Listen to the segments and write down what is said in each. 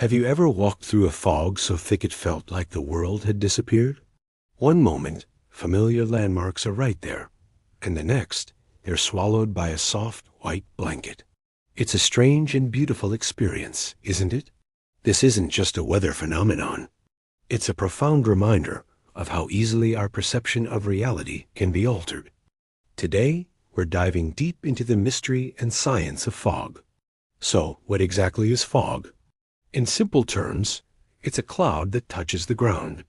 Have you ever walked through a fog so thick it felt like the world had disappeared? One moment, familiar landmarks are right there, and the next, they're swallowed by a soft white blanket. It's a strange and beautiful experience, isn't it? This isn't just a weather phenomenon. It's a profound reminder of how easily our perception of reality can be altered. Today, we're diving deep into the mystery and science of fog. So, what exactly is fog? In simple terms, it's a cloud that touches the ground.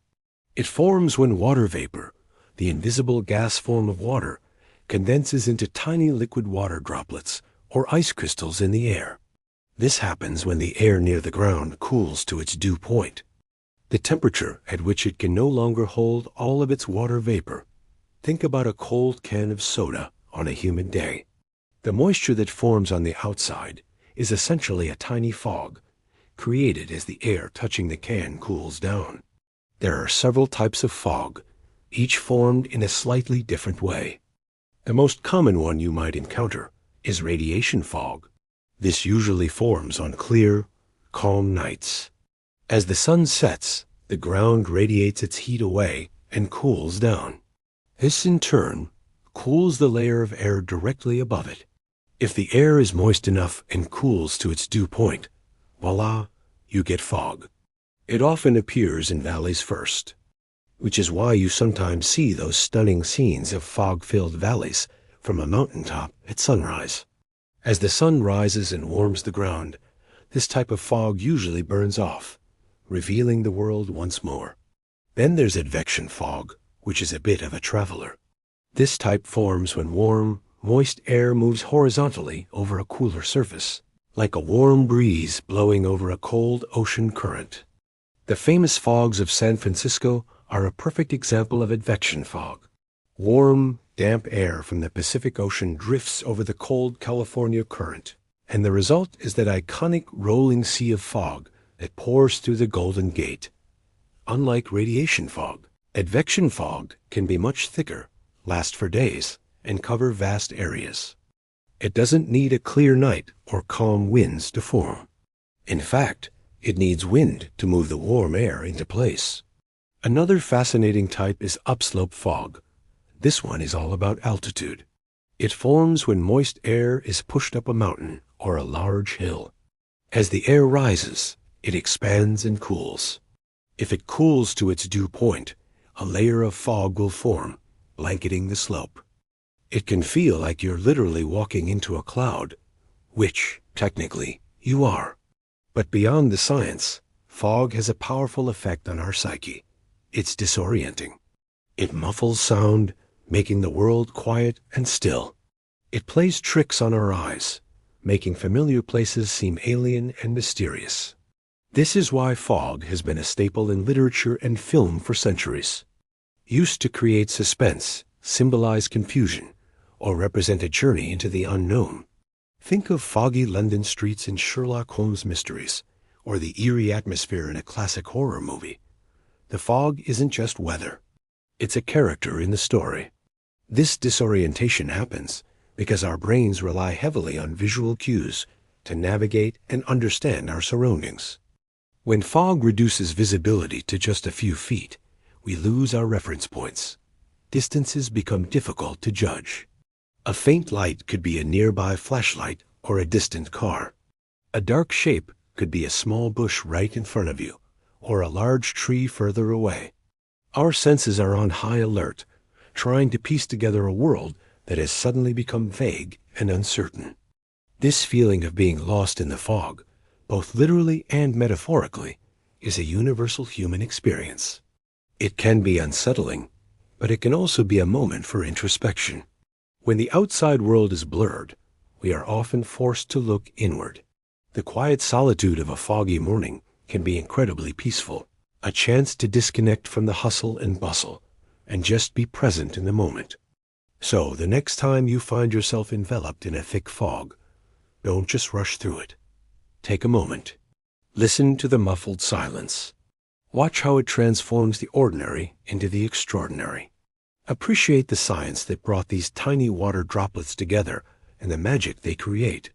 It forms when water vapor, the invisible gas form of water, condenses into tiny liquid water droplets or ice crystals in the air. This happens when the air near the ground cools to its dew point, the temperature at which it can no longer hold all of its water vapor. Think about a cold can of soda on a humid day. The moisture that forms on the outside is essentially a tiny fog, created as the air touching the can cools down. There are several types of fog, each formed in a slightly different way. The most common one you might encounter is radiation fog. This usually forms on clear, calm nights. As the sun sets, the ground radiates its heat away and cools down. This, in turn, cools the layer of air directly above it. If the air is moist enough and cools to its dew point, voila, you get fog. It often appears in valleys first, which is why you sometimes see those stunning scenes of fog-filled valleys from a mountaintop at sunrise. As the sun rises and warms the ground, this type of fog usually burns off, revealing the world once more. Then there's advection fog, which is a bit of a traveler. This type forms when warm, moist air moves horizontally over a cooler surface, like a warm breeze blowing over a cold ocean current. The famous fogs of San Francisco are a perfect example of advection fog. Warm, damp air from the Pacific Ocean drifts over the cold California current, and the result is that iconic rolling sea of fog that pours through the Golden Gate. Unlike radiation fog, advection fog can be much thicker, last for days, and cover vast areas. It doesn't need a clear night or calm winds to form. In fact, it needs wind to move the warm air into place. Another fascinating type is upslope fog. This one is all about altitude. It forms when moist air is pushed up a mountain or a large hill. As the air rises, it expands and cools. If it cools to its dew point, a layer of fog will form, blanketing the slope. It can feel like you're literally walking into a cloud, which, technically, you are. But beyond the science, fog has a powerful effect on our psyche. It's disorienting. It muffles sound, making the world quiet and still. It plays tricks on our eyes, making familiar places seem alien and mysterious. This is why fog has been a staple in literature and film for centuries. Used to create suspense, symbolize confusion, or represent a journey into the unknown. Think of foggy London streets in Sherlock Holmes mysteries, or the eerie atmosphere in a classic horror movie. The fog isn't just weather. It's a character in the story. This disorientation happens because our brains rely heavily on visual cues to navigate and understand our surroundings. When fog reduces visibility to just a few feet, we lose our reference points. Distances become difficult to judge. A faint light could be a nearby flashlight or a distant car. A dark shape could be a small bush right in front of you, or a large tree further away. Our senses are on high alert, trying to piece together a world that has suddenly become vague and uncertain. This feeling of being lost in the fog, both literally and metaphorically, is a universal human experience. It can be unsettling, but it can also be a moment for introspection. When the outside world is blurred, we are often forced to look inward. The quiet solitude of a foggy morning can be incredibly peaceful, a chance to disconnect from the hustle and bustle and just be present in the moment. So the next time you find yourself enveloped in a thick fog, don't just rush through it. Take a moment. Listen to the muffled silence. Watch how it transforms the ordinary into the extraordinary. Appreciate the science that brought these tiny water droplets together and the magic they create.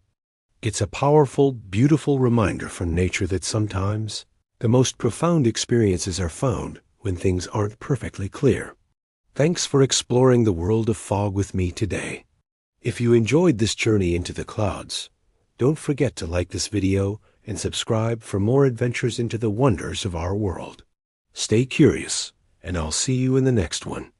It's a powerful, beautiful reminder from nature that sometimes the most profound experiences are found when things aren't perfectly clear. Thanks for exploring the world of fog with me today. If you enjoyed this journey into the clouds, don't forget to like this video and subscribe for more adventures into the wonders of our world. Stay curious, and I'll see you in the next one.